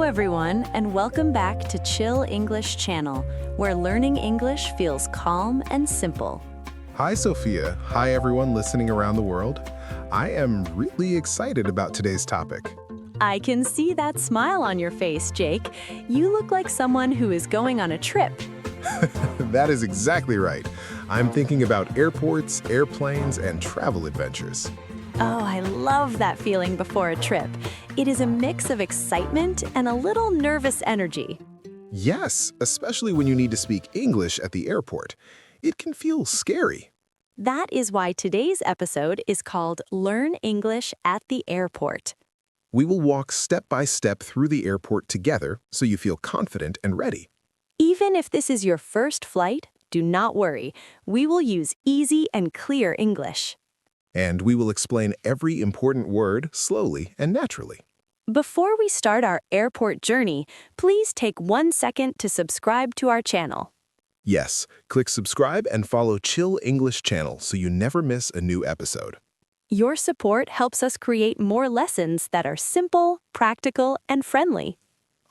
everyone, and welcome back to Chill English Channel, where learning English feels calm and simple. Hi, Sophia. Hi, everyone listening around the world. I am really excited about today's topic. I can see that smile on your face, Jake. You look like someone who is going on a trip. That is exactly right. I'm thinking about airports, airplanes, and travel adventures. Oh, I love that feeling before a trip. It is a mix of excitement and a little nervous energy. Yes, especially when you need to speak English at the airport. It can feel scary. That is why today's episode is called Learn English at the Airport. We will walk step by step through the airport together so you feel confident and ready. Even if this is your first flight, do not worry. We will use easy and clear English. And we will explain every important word slowly and naturally. Before we start our airport journey, please take 1 second to subscribe to our channel. Yes, click subscribe and follow Chill English Channel so you never miss a new episode. Your support helps us create more lessons that are simple, practical, and friendly.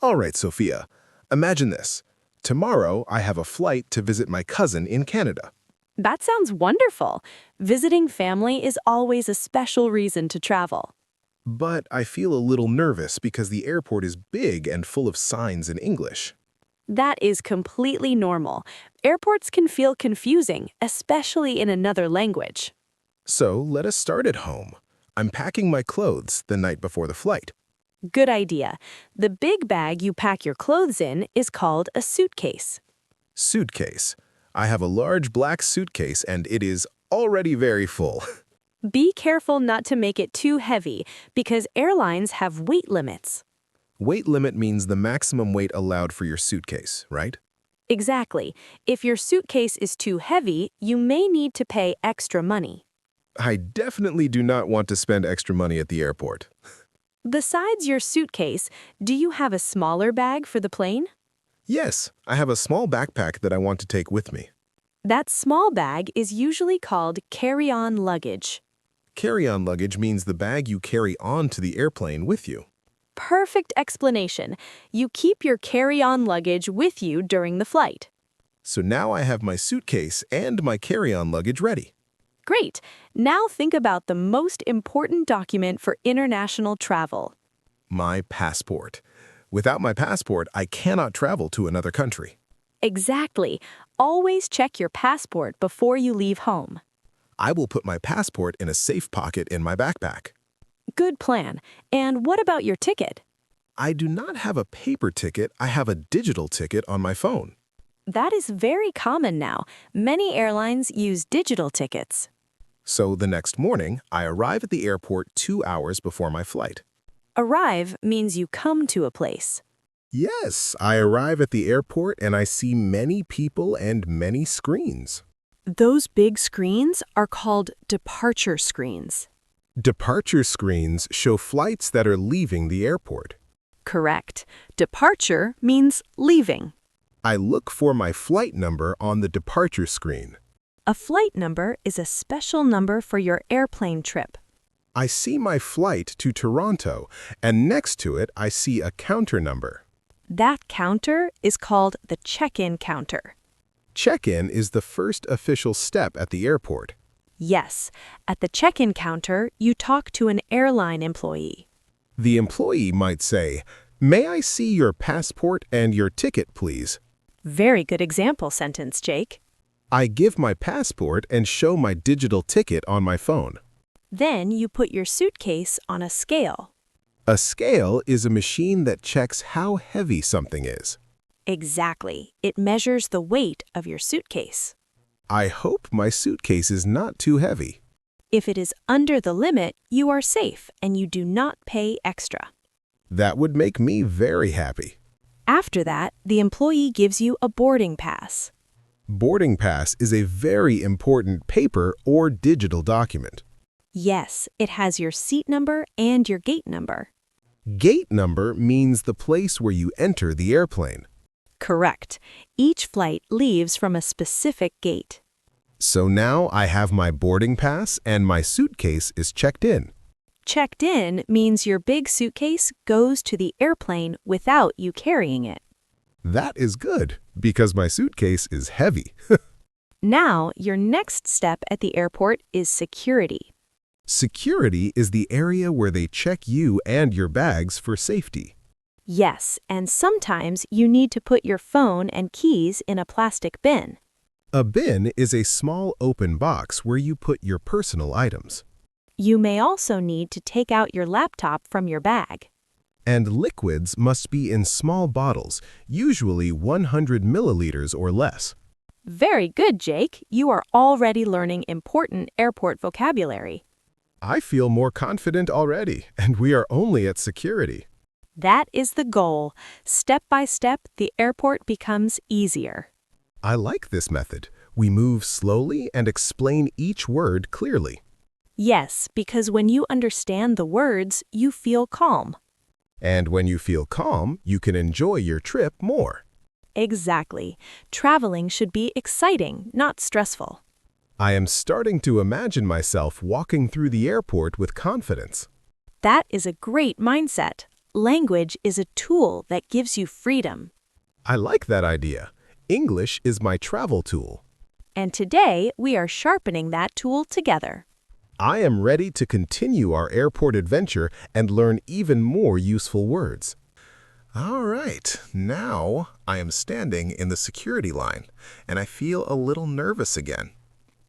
All right, Sophia, imagine this. Tomorrow, I have a flight to visit my cousin in Canada. That sounds wonderful. Visiting family is always a special reason to travel. But I feel a little nervous because the airport is big and full of signs in English. That is completely normal. Airports can feel confusing, especially in another language. So let us start at home. I'm packing my clothes the night before the flight. Good idea. The big bag you pack your clothes in is called a suitcase. Suitcase. I have a large black suitcase and it is already very full. Be careful not to make it too heavy because airlines have weight limits. Weight limit means the maximum weight allowed for your suitcase, right? Exactly. If your suitcase is too heavy, you may need to pay extra money. I definitely do not want to spend extra money at the airport. Besides your suitcase, do you have a smaller bag for the plane? Yes, I have a small backpack that I want to take with me. That small bag is usually called carry-on luggage. Carry-on luggage means the bag you carry on to the airplane with you. Perfect explanation. You keep your carry-on luggage with you during the flight. So now I have my suitcase and my carry-on luggage ready. Great. Now think about the most important document for international travel. My passport. Without my passport, I cannot travel to another country. Exactly. Always check your passport before you leave home. I will put my passport in a safe pocket in my backpack. Good plan. And what about your ticket? I do not have a paper ticket, I have a digital ticket on my phone. That is very common now. Many airlines use digital tickets. So the next morning, I arrive at the airport 2 hours before my flight. Arrive means you come to a place. Yes, I arrive at the airport and I see many people and many screens. Those big screens are called departure screens. Departure screens show flights that are leaving the airport. Correct. Departure means leaving. I look for my flight number on the departure screen. A flight number is a special number for your airplane trip. I see my flight to Toronto, and next to it I see a counter number. That counter is called the check-in counter. Check-in is the first official step at the airport. Yes, at the check-in counter, you talk to an airline employee. The employee might say, "May I see your passport and your ticket, please?" Very good example sentence, Jake. I give my passport and show my digital ticket on my phone. Then you put your suitcase on a scale. A scale is a machine that checks how heavy something is. Exactly. It measures the weight of your suitcase. I hope my suitcase is not too heavy. If it is under the limit, you are safe and you do not pay extra. That would make me very happy. After that, the employee gives you a boarding pass. Boarding pass is a very important paper or digital document. Yes, it has your seat number and your gate number. Gate number means the place where you enter the airplane. Correct. Each flight leaves from a specific gate. So now I have my boarding pass and my suitcase is checked in. Checked in means your big suitcase goes to the airplane without you carrying it. That is good, because my suitcase is heavy. Now, your next step at the airport is security. Security is the area where they check you and your bags for safety. Yes, and sometimes you need to put your phone and keys in a plastic bin. A bin is a small open box where you put your personal items. You may also need to take out your laptop from your bag. And liquids must be in small bottles, usually 100 milliliters or less. Very good, Jake. You are already learning important airport vocabulary. I feel more confident already, and we are only at security. That is the goal. Step by step, the airport becomes easier. I like this method. We move slowly and explain each word clearly. Yes, because when you understand the words, you feel calm. And when you feel calm, you can enjoy your trip more. Exactly. Traveling should be exciting, not stressful. I am starting to imagine myself walking through the airport with confidence. That is a great mindset. Language is a tool that gives you freedom. I like that idea. English is my travel tool. And today, we are sharpening that tool together. I am ready to continue our airport adventure and learn even more useful words. All right, now I am standing in the security line, and I feel a little nervous again.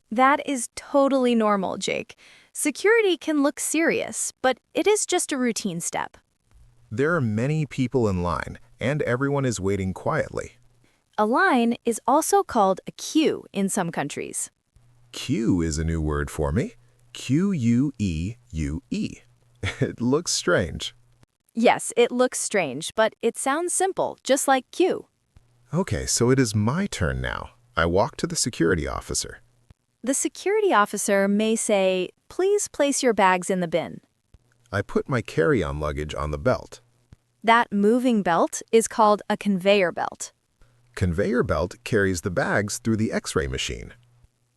That is totally normal, Jake. Security can look serious, but it is just a routine step. There are many people in line, and everyone is waiting quietly. A line is also called a queue in some countries. Queue is a new word for me. Q-U-E-U-E. It looks strange. Yes, it looks strange, but it sounds simple, just like queue. Okay, so it is my turn now. I walk to the security officer. The security officer may say, "Please place your bags in the bin." I put my carry-on luggage on the belt. That moving belt is called a conveyor belt. Conveyor belt carries the bags through the X-ray machine.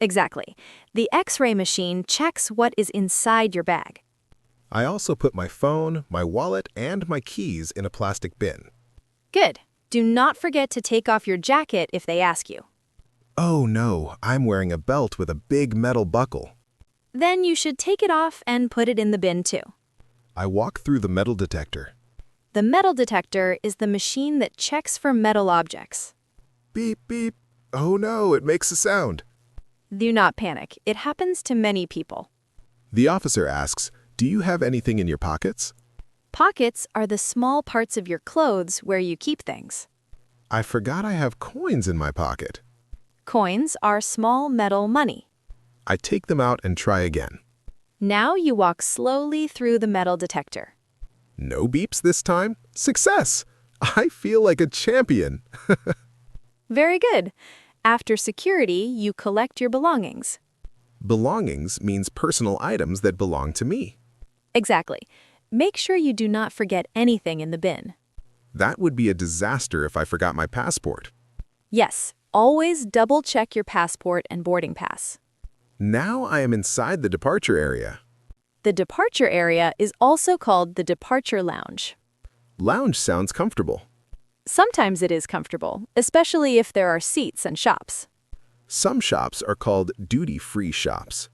Exactly. The X-ray machine checks what is inside your bag. I also put my phone, my wallet, and my keys in a plastic bin. Good. Do not forget to take off your jacket if they ask you. Oh no, I'm wearing a belt with a big metal buckle. Then you should take it off and put it in the bin too. I walk through the metal detector. The metal detector is the machine that checks for metal objects. Beep, beep. Oh no, it makes a sound. Do not panic. It happens to many people. The officer asks, "Do you have anything in your pockets?" Pockets are the small parts of your clothes where you keep things. I forgot I have coins in my pocket. Coins are small metal money. I take them out and try again. Now you walk slowly through the metal detector. No beeps this time. Success! I feel like a champion. Very good. After security, you collect your belongings. Belongings means personal items that belong to me. Exactly. Make sure you do not forget anything in the bin. That would be a disaster if I forgot my passport. Yes, always double-check your passport and boarding pass. Now I am inside the departure area. The departure area is also called the departure lounge. Lounge sounds comfortable. Sometimes it is comfortable, especially if there are seats and shops. Some shops are called duty-free shops.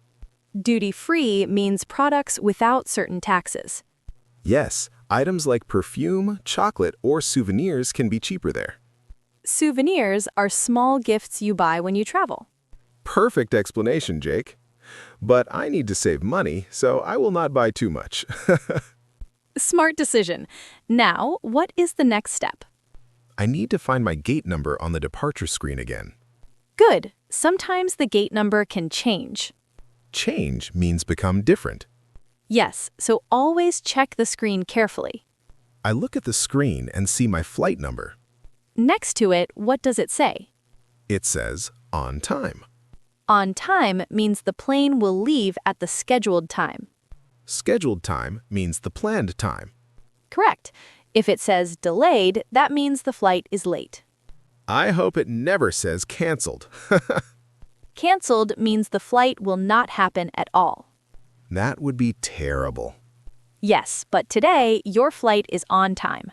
Duty-free means products without certain taxes. Yes, items like perfume, chocolate, or souvenirs can be cheaper there. Souvenirs are small gifts you buy when you travel. Perfect explanation, Jake. But I need to save money, so I will not buy too much. Smart decision. Now, what is the next step? I need to find my gate number on the departure screen again. Good. Sometimes the gate number can change. Change means become different. Yes, so always check the screen carefully. I look at the screen and see my flight number. Next to it, what does it say? It says, on time. On time means the plane will leave at the scheduled time. Scheduled time means the planned time. Correct. If it says delayed, that means the flight is late. I hope it never says canceled. Canceled means the flight will not happen at all. That would be terrible. Yes, but today your flight is on time.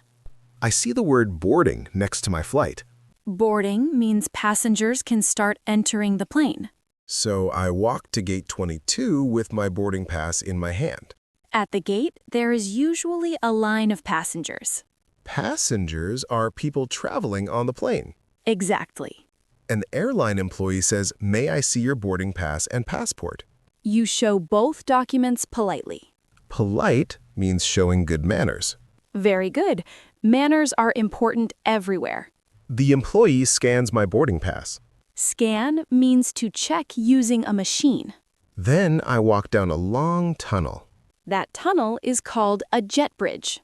I see the word boarding next to my flight. Boarding means passengers can start entering the plane. So I walk to gate 22 with my boarding pass in my hand. At the gate, there is usually a line of passengers. Passengers are people traveling on the plane. Exactly. An airline employee says, "May I see your boarding pass and passport?" You show both documents politely. Polite means showing good manners. Very good. Manners are important everywhere. The employee scans my boarding pass. Scan means to check using a machine. Then I walk down a long tunnel. That tunnel is called a jet bridge.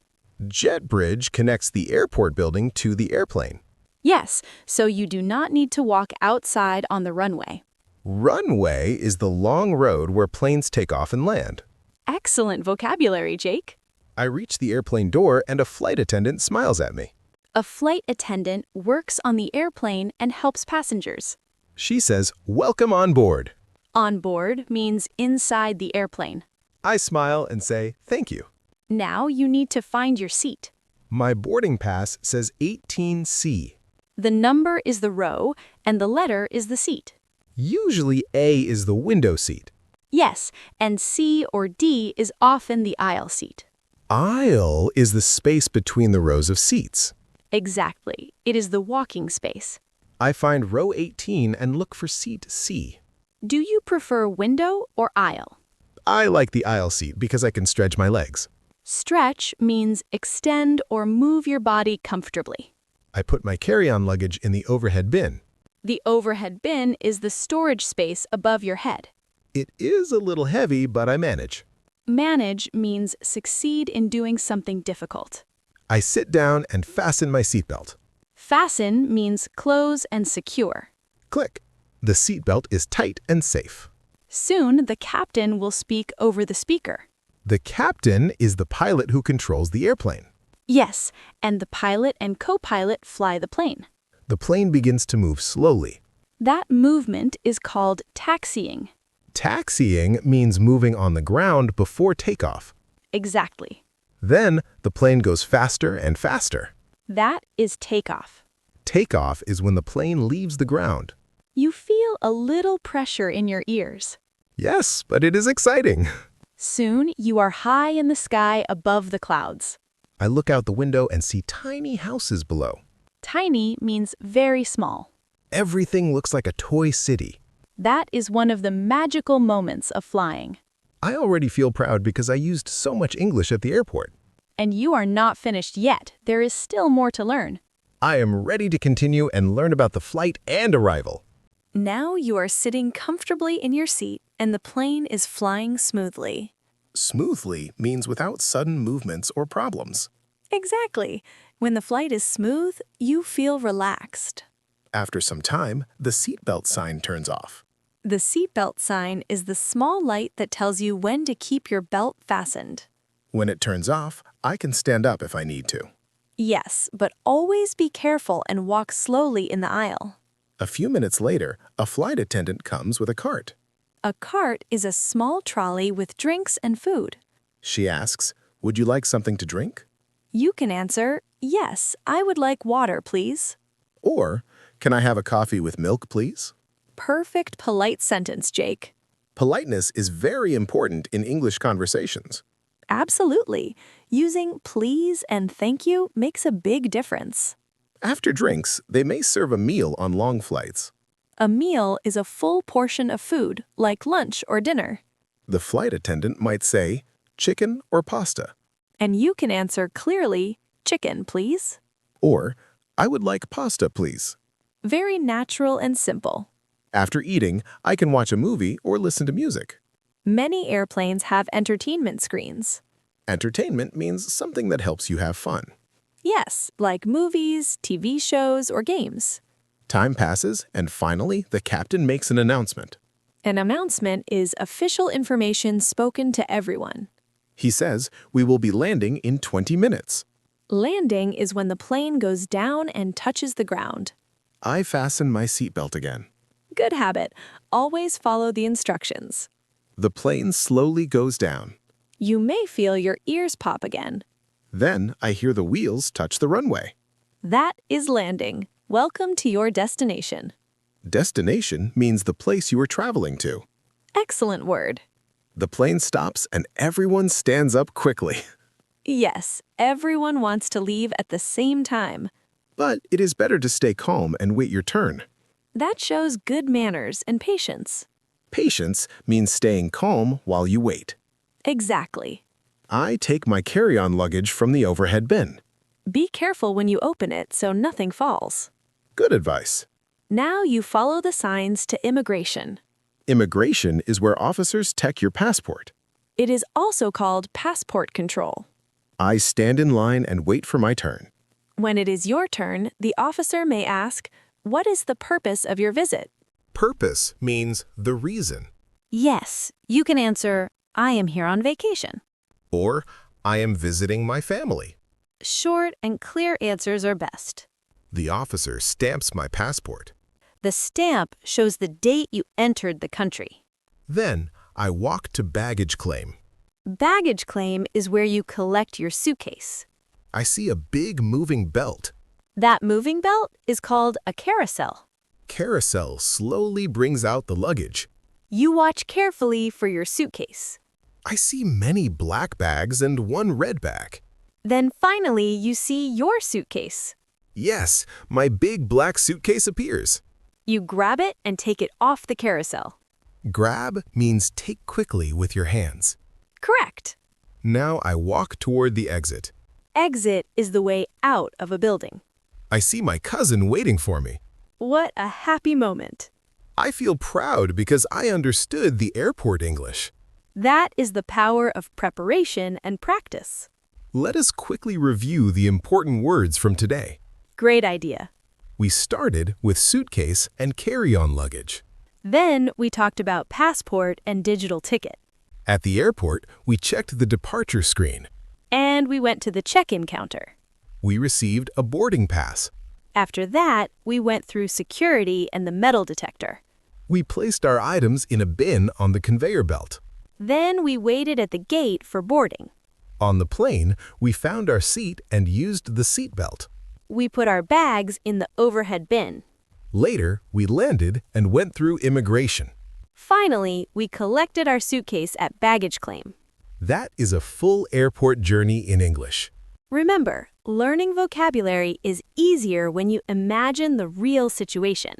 Jet bridge connects the airport building to the airplane. Yes, so you do not need to walk outside on the runway. Runway is the long road where planes take off and land. Excellent vocabulary, Jake. I reach the airplane door and a flight attendant smiles at me. A flight attendant works on the airplane and helps passengers. She says, "Welcome on board." On board means inside the airplane. I smile and say, "Thank you." Now you need to find your seat. My boarding pass says 18C. The number is the row and the letter is the seat. Usually A is the window seat. Yes, and C or D is often the aisle seat. Aisle is the space between the rows of seats. Exactly. It is the walking space. I find row 18 and look for seat C. Do you prefer window or aisle? I like the aisle seat because I can stretch my legs. Stretch means extend or move your body comfortably. I put my carry-on luggage in the overhead bin. The overhead bin is the storage space above your head. It is a little heavy, but I manage. Manage means succeed in doing something difficult. I sit down and fasten my seatbelt. Fasten means close and secure. Click. The seatbelt is tight and safe. Soon, the captain will speak over the speaker. The captain is the pilot who controls the airplane. Yes, and the pilot and co-pilot fly the plane. The plane begins to move slowly. That movement is called taxiing. Taxiing means moving on the ground before takeoff. Exactly. Then the plane goes faster and faster. That is takeoff. Takeoff is when the plane leaves the ground. You feel a little pressure in your ears. Yes, but it is exciting. Soon, you are high in the sky above the clouds. I look out the window and see tiny houses below. Tiny means very small. Everything looks like a toy city. That is one of the magical moments of flying. I already feel proud because I used so much English at the airport. And you are not finished yet. There is still more to learn. I am ready to continue and learn about the flight and arrival. Now you are sitting comfortably in your seat and the plane is flying smoothly. Smoothly means without sudden movements or problems. Exactly. When the flight is smooth, you feel relaxed. After some time, the seatbelt sign turns off. The seatbelt sign is the small light that tells you when to keep your belt fastened. When it turns off, I can stand up if I need to. Yes, but always be careful and walk slowly in the aisle. A few minutes later, a flight attendant comes with a cart. A cart is a small trolley with drinks and food. She asks, "Would you like something to drink?" You can answer, "Yes, I would like water, please." Or, "Can I have a coffee with milk, please?" Perfect polite sentence, Jake. Politeness is very important in English conversations. Absolutely. Using please and thank you makes a big difference. After drinks, they may serve a meal on long flights. A meal is a full portion of food, like lunch or dinner. The flight attendant might say, "Chicken or pasta?" And you can answer clearly, "Chicken, please." Or, "I would like pasta, please." Very natural and simple. After eating, I can watch a movie or listen to music. Many airplanes have entertainment screens. Entertainment means something that helps you have fun. Yes, like movies, TV shows, or games. Time passes, and finally, the captain makes an announcement. An announcement is official information spoken to everyone. He says, "We will be landing in 20 minutes." Landing is when the plane goes down and touches the ground. I fasten my seatbelt again. Good habit. Always follow the instructions. The plane slowly goes down. You may feel your ears pop again. Then I hear the wheels touch the runway. That is landing. Welcome to your destination. Destination means the place you are traveling to. Excellent word. The plane stops and everyone stands up quickly. Yes, everyone wants to leave at the same time. But it is better to stay calm and wait your turn. That shows good manners and patience. Patience means staying calm while you wait. Exactly. I take my carry-on luggage from the overhead bin. Be careful when you open it so nothing falls. Good advice. Now you follow the signs to immigration. Immigration is where officers check your passport. It is also called passport control. I stand in line and wait for my turn. When it is your turn, the officer may ask, "What is the purpose of your visit?" Purpose means the reason. Yes, you can answer, "I am here on vacation." Or, I am visiting my family. Short and clear answers are best. The officer stamps my passport. The stamp shows the date you entered the country. Then, I walk to baggage claim. Baggage claim is where you collect your suitcase. I see a big moving belt. That moving belt is called a carousel. Carousel slowly brings out the luggage. You watch carefully for your suitcase. I see many black bags and one red bag. Then finally, you see your suitcase. Yes, my big black suitcase appears. You grab it and take it off the carousel. Grab means take quickly with your hands. Correct. Now I walk toward the exit. Exit is the way out of a building. I see my cousin waiting for me. What a happy moment. I feel proud because I understood the airport English. That is the power of preparation and practice. Let us quickly review the important words from today. Great idea. We started with suitcase and carry-on luggage. Then we talked about passport and digital ticket. At the airport, we checked the departure screen. And we went to the check-in counter. We received a boarding pass. After that, we went through security and the metal detector. We placed our items in a bin on the conveyor belt. Then we waited at the gate for boarding. On the plane, we found our seat and used the seat belt. We put our bags in the overhead bin. Later, we landed and went through immigration. Finally, we collected our suitcase at baggage claim. That is a full airport journey in English. Remember, learning vocabulary is easier when you imagine the real situation.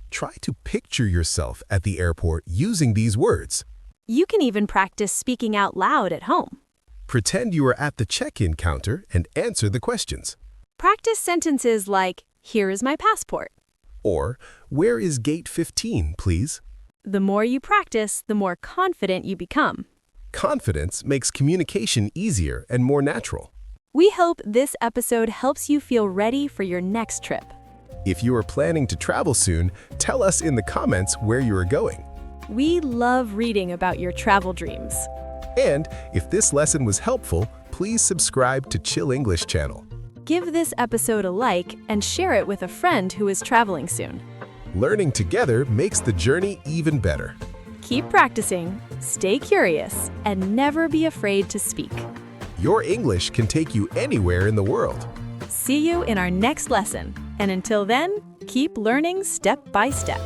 Try to picture yourself at the airport using these words. You can even practice speaking out loud at home. Pretend you are at the check-in counter and answer the questions. Practice sentences like, "Here is my passport." Or, "Where is gate 15, please?" The more you practice, the more confident you become. Confidence makes communication easier and more natural. We hope this episode helps you feel ready for your next trip. If you are planning to travel soon, tell us in the comments where you are going. We love reading about your travel dreams. And if this lesson was helpful, please subscribe to Chill English channel. Give this episode a like and share it with a friend who is traveling soon. Learning together makes the journey even better. Keep practicing, stay curious, and never be afraid to speak. Your English can take you anywhere in the world. See you in our next lesson. And until then, keep learning step by step.